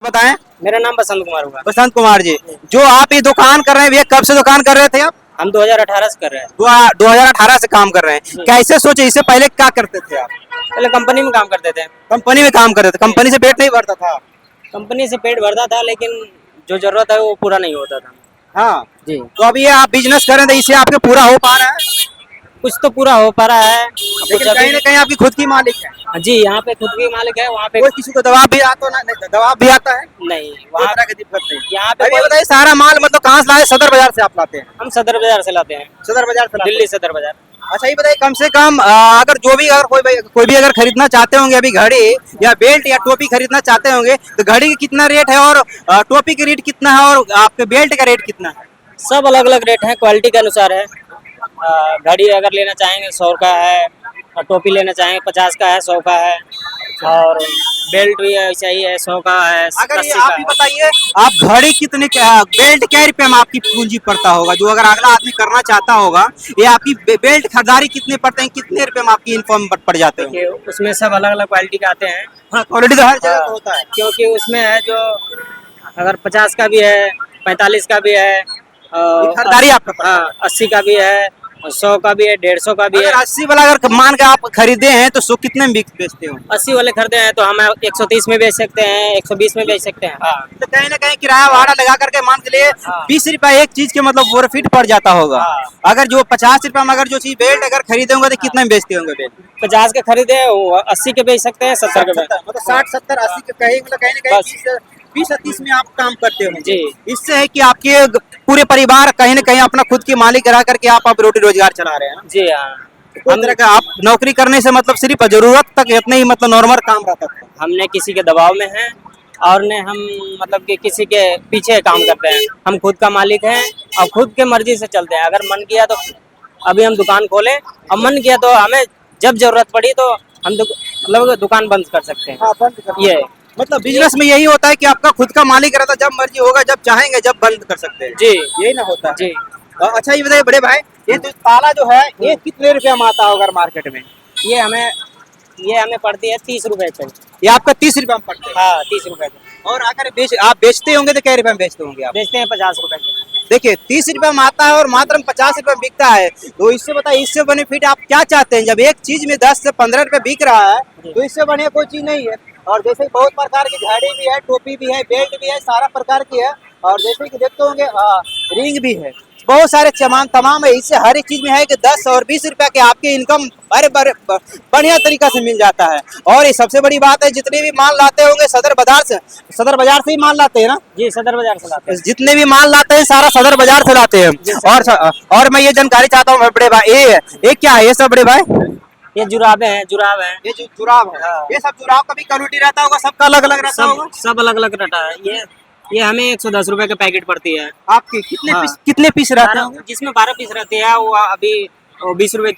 बताएं। मेरा नाम बसंत कुमार हुआ। बसंत कुमार जी, जो आप ये दुकान कर रहे हैं, ये कब से दुकान कर रहे थे आप? हम 2018 से कर रहे हैं। 2018 से काम कर रहे हैं। कैसे सोचे, इससे पहले क्या करते थे आप? पहले कंपनी में काम करते थे। कंपनी में काम करते थे, कंपनी से पेट नहीं भरता था? कंपनी से पेट भरता था, लेकिन जो जरूरत है वो पूरा नहीं होता था। हाँ जी, तो अब ये आप बिजनेस कर रहे हैं, तो इससे आपके पूरा हो पा रहा है? कुछ तो पूरा हो पा रहा है, कुछ लेकिन कहीं ना अभी। कहीं आपकी खुद की मालिक है। जी, यहाँ पे खुद भी मालिक है, वहाँ पे कोई किसी को दबाव भी आता ना, दबाव भी आता है? नहीं। कोई वहाँ तरह की दिक्कत नहीं। यहाँ पे अभी ये कोई- बताइए, सारा माल मतलब कहाँ से लाए? सदर बाजार से आप लाते हैं? हम सदर बाजार से लाते हैं। सदर बाजार से लाते हैं। दिल्ली सदर बाजार। अच्छा ये बताइए, कम से कम अगर जो भी, अगर कोई भी अगर खरीदना चाहते होंगे अभी घड़ी या बेल्ट या टोपी खरीदना चाहते होंगे, तो घड़ी की कितना रेट है और टोपी की रेट कितना है और आपके बेल्ट का रेट कितना है? सब अलग अलग रेट है, क्वालिटी के अनुसार है। घड़ी अगर लेना चाहेंगे 100 का है, और टोपी लेना चाहेंगे 50 का है, 100 का है, और बेल्ट भी ऐसा ही है, 100 का है, अगर ये 80 आप का ही है। बताइए, आप घड़ी कितने बेल्ट क्या रुपये में आपकी पूंजी पड़ता होगा, जो अगर अगला आदमी करना चाहता होगा, ये आपकी बेल्ट खरीदारी कितने पड़ते हैं, कितने रुपए में आपकी इनकम पड़ जाते हैं? कि उसमें सब अलग अलग क्वालिटी के आते हैं। हाँ, क्वालिटी तो हर जगह हाँ, पे होता है। क्योंकि उसमें है जो अगर 50 का भी है, 45 का भी है, ये खरीदारी आपका पड़ता है। हाँ 80 का भी है, 100 का भी है, 150 का भी है। अगर 80 वाला अगर मान के आप खरीदे हैं तो 100 कितने में बेचते हो? 80 वाले खरीदे हैं तो हम 130 में बेच सकते हैं, 120 में बेच सकते हैं। हाँ, तो कहीं ना कहीं किराया भाड़ा लगा करके मान के लिए हाँ। 20 रुपया एक चीज के मतलब प्रॉफिट पड़ जाता होगा। हाँ। अगर जो 50 रुपया में अगर जो चीज बेल्ट अगर खरीदे होंगे तो कितने में बेचते होंगे बेल्ट? 50 के खरीदे वो 80 के बेच सकते हैं, 70 के बेच। मतलब 60 70 80 के कहीं मतलब कहीं ना बस। कहीं 20 30 में आप काम करते हो जी। इससे है कि आपके पूरे परिवार कहीं ना कहीं अपना खुद की मालिक रह करके आप रोटी रोजगार चला रहे हैं। जी हाँ, कोई तरह का आप नौकरी करने से मतलब सिर्फ जरूरत तक इतने ही मतलब नॉर्मल काम रहता था। हमने किसी के दबाव में हैं और ने हम मतलब कि किसी के पीछे काम करते हैं। हम खुद का मालिक हैं और खुद के मर्जी से चलते हैं। अगर मन किया तो अभी हम दुकान खोले, और मन किया तो हमें जब जरूरत पड़ी तो हम मतलब दुकान बंद कर सकते हैं। हाँ, बंद कर ये मतलब बिजनेस में यही होता है कि आपका खुद का मालिक रहता है, जब मर्जी होगा जब चाहेंगे जब बंद कर सकते हैं। जी यही ना होता है। जी। अच्छा ये बताइए बड़े भाई, ये जो ताला जो है ये कितने रुपया में आता होगा मार्केट में? ये हमें पड़ती है 30 रुपए पे। ये आपका 30 रुपया में पड़ता है। हाँ 30 रुपए पे। और अगर आप बेचते होंगे तो क्या रुपये में बेचते होंगे आप? बेचते हैं 50 रुपए के। देखिए 30 रुपया में आता है और मात्र 50 रुपये में बिकता है, तो इससे बताइए इससे बेनिफिट आप क्या चाहते हैं? जब एक चीज में 10 से 15 रुपये बिक रहा है तो इससे बढ़िया कोई चीज नहीं है। और जैसे बहुत प्रकार की घड़ी भी है, टोपी भी है, बेल्ट भी है, सारा प्रकार की है। और जैसे कि देखते होंगे रिंग भी है, बहुत सारे सामान तमाम है। इससे हर एक चीज में है कि 10 और 20 रुपया के आपके इनकम बढ़िया तरीका से मिल जाता है। और ये सबसे बड़ी बात है, जितने भी माल लाते होंगे सदर बाजार से ही माल लाते हैं ना? जी सदर बाजार से लाते हैं। जितने भी माल लाते हैं सारा सदर बाजार से लाते हैं। और मैं ये जानकारी चाहता हूँ बड़े भाई, ये क्या है ये सब बड़े भाई? ये जुराबे हैं, जुराब हैं। ये जो जुराब है, हाँ। ये सब जुराब का भी क्वालिटी रहता होगा, सबका अलग अलग रहता होगा। सब अलग अलग रहता है। ये हमें 110 रुपए के पैकेट पड़ती है। आपकी हाँ। कितने पीस रहते होंगे? जिसमें 12 पीस रहते हैं, वो अभी 20 रुपए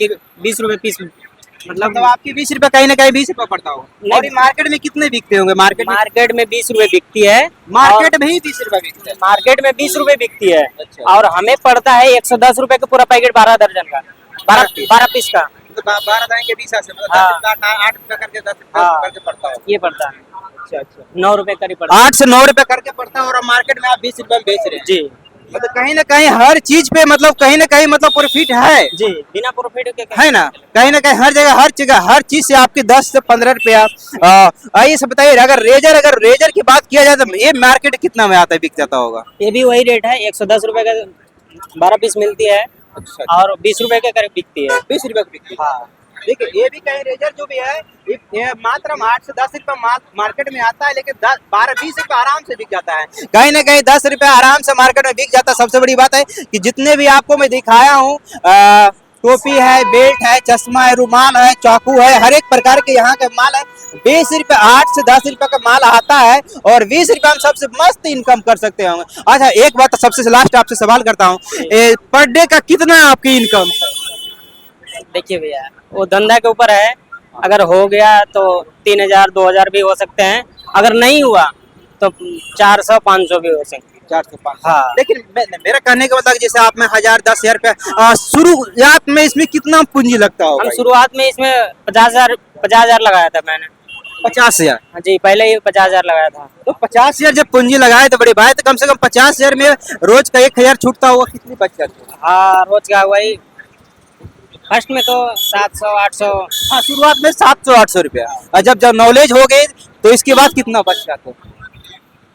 पीस मतलब मतलब आपकी 20 रुपए कहीं ना कहीं 20 रुपए पड़ता होगा। और ये मार्केट में कितने बिकते होंगे? मार्केट में 20 रुपए बिकती है। मार्केट में ही 20 रुपए बिकते हैं। मार्केट में 20 रुपए बिकती है। अच्छा। और हमें पड़ता है 110 रुपए का पूरा पैकेट, 12 दर्जन का, 12 पीस का। तो 12 दाएं के 20 से मतलब हाँ। 10 रुपया का 8 रुपया करके 10 रुपया हाँ। करके पड़ता है। ये पड़ता है अच्छा अच्छा, 9 रुपए करीब पड़ता है। 8 से 9 रुपए करके पड़ता है और मार्केट में आप 20 रुपए में बेच रहे हैं। जी मतलब कहीं ना कहीं हर चीज पे मतलब कहीं ना कहीं मतलब प्रॉफिट है। जी, बिना प्रॉफिट के है ना? कहीं ना कहीं हर जगह हर चीज से आपकी 10 से 15 रुपया। आइए सब बताइए, अगर रेजर की बात किया जाए तो ये मार्केट कितना में आता है, बिक जाता होगा? ये भी वही रेट है, 110 रुपए का 12 पीस मिलती है। अच्छा, और 20 रुपए के करीब बिकती है। 20 रुपए की बिकती है। हाँ। देखिए ये भी कहीं रेजर जो भी है ये मात्र 8 से 10 रुपए मार्केट में आता है, लेकिन 12-20 रुपए आराम से बिक जाता है। कहीं ना कहीं 10 रुपए आराम से मार्केट में बिक जाता है। सबसे बड़ी बात है कि जितने भी आपको मैं दिखाया हूँ, टोपी है, बेल्ट है, चश्मा है, रुमाल है, चाकू है, हर एक प्रकार के यहाँ के माल है। 20 रुपए 8 से 10 रुपए का माल आता है और 20 रुपए हम सबसे मस्त इनकम कर सकते होंगे। अच्छा एक बात सबसे लास्ट आपसे सवाल करता हूँ, पर डे का कितना आपकी इनकम? देखिए भैया, वो धंधा के ऊपर है। अगर हो गया तो 3000 2000 भी हो सकते हैं, अगर नहीं हुआ तो 400 500 भी हो सकते हैं। 400-500। हाँ। लेकिन मेरा कहने का मतलब जैसे आप में 1000 10,000 रुपया शुरुआत में इसमें कितना पूंजी लगता होगा? हम शुरुआत में इसमें 50,000 लगाया था मैंने। 50,000। हाँ जी, पहले ही 50,000 लगाया था। तो 50,000 जब पूंजी लगाए तो बड़ी बात है, कम से कम 50,000 में रोज का 1,000 छूटता हुआ कितनी बच जाती है? हाँ, रोज का वही फर्स्ट में तो 700 800। हाँ, शुरुआत में 700-800 रुपया, और जब जब नॉलेज हो गई तो इसके बाद कितना बच जाता है?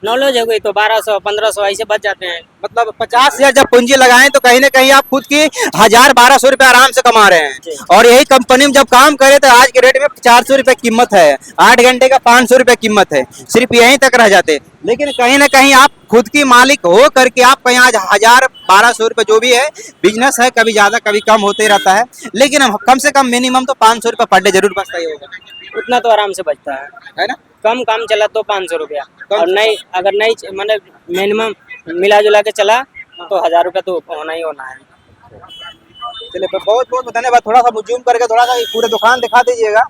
नॉलेज हो गई तो 1200 1500 ऐसे बच जाते हैं। मतलब 50,000 जब पूंजी लगाएं तो कहीं ना कहीं आप खुद की 1,000-1,200 रुपए आराम से कमा रहे जी। हैं। और यही कंपनी में जब काम करे तो आज के रेट में 400 रुपए कीमत है, 8 घंटे का 500 रुपए कीमत है, सिर्फ यहीं तक रह जाते। लेकिन कहीं ना कहीं आप खुद की मालिक हो करके आप कहीं आज 1,000-1,200 रुपए जो भी है, बिजनेस है कभी ज्यादा कभी कम होते रहता है, लेकिन हम कम से कम मिनिमम तो 500 रुपए पर डे जरूर बचता ही होगा, उतना तो आराम से बचता है ना? कम काम चला तो 500 रुपया, कम और नहीं अगर नहीं मतलब मिनिमम मिला जुला के चला तो 1000 रुपया तो होना ही होना है। चलिए, बहुत बहुत धन्यवाद। थोड़ा सा जूम करके थोड़ा सा पूरे दुकान दिखा दीजिएगा।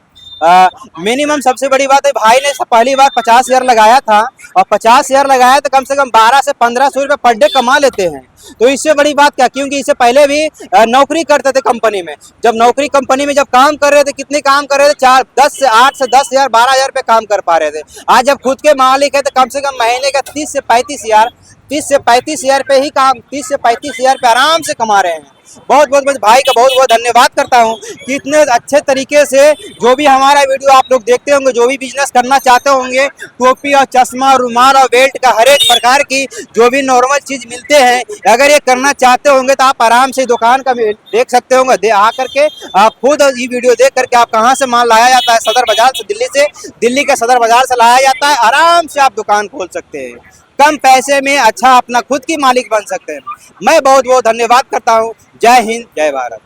मिनिमम सबसे बड़ी बात है, भाई ने पहली बार 50,000 लगाया था, और 50,000 लगाया तो कम से कम 1200 से 1500 रुपये पर डे कमा लेते हैं। तो इससे बड़ी बात क्या, क्योंकि इससे पहले भी नौकरी करते थे कंपनी में। जब नौकरी कंपनी में जब काम कर रहे थे, कितने काम कर रहे थे, 8 से 10,000 12,000 रुपये काम कर पा रहे थे। आज जब खुद के मालिक है तो कम से कम महीने का 30 से 35,000 पे ही काम, 30 से 35,000 पे आराम से कमा रहे हैं। बहुत बहुत भाई का बहुत बहुत धन्यवाद करता हूँ कि इतने अच्छे तरीके से जो भी हमारा वीडियो आप लोग देखते होंगे, जो भी बिजनेस करना चाहते होंगे, टोपी और चश्मा, रुमाल और बेल्ट का हर एक प्रकार की जो भी नॉर्मल चीज मिलते हैं, अगर ये करना चाहते होंगे तो आप आराम से दुकान का देख सकते होंगे। आ करके आप खुद ये वीडियो देख करके आप कहाँ से माल लाया जाता है, सदर बाजार से, दिल्ली के सदर बाजार से लाया जाता है। आराम से आप दुकान खोल सकते हैं, कम पैसे में अच्छा अपना खुद की मालिक बन सकते हैं। मैं बहुत बहुत धन्यवाद करता हूँ। जय हिंद, जय भारत।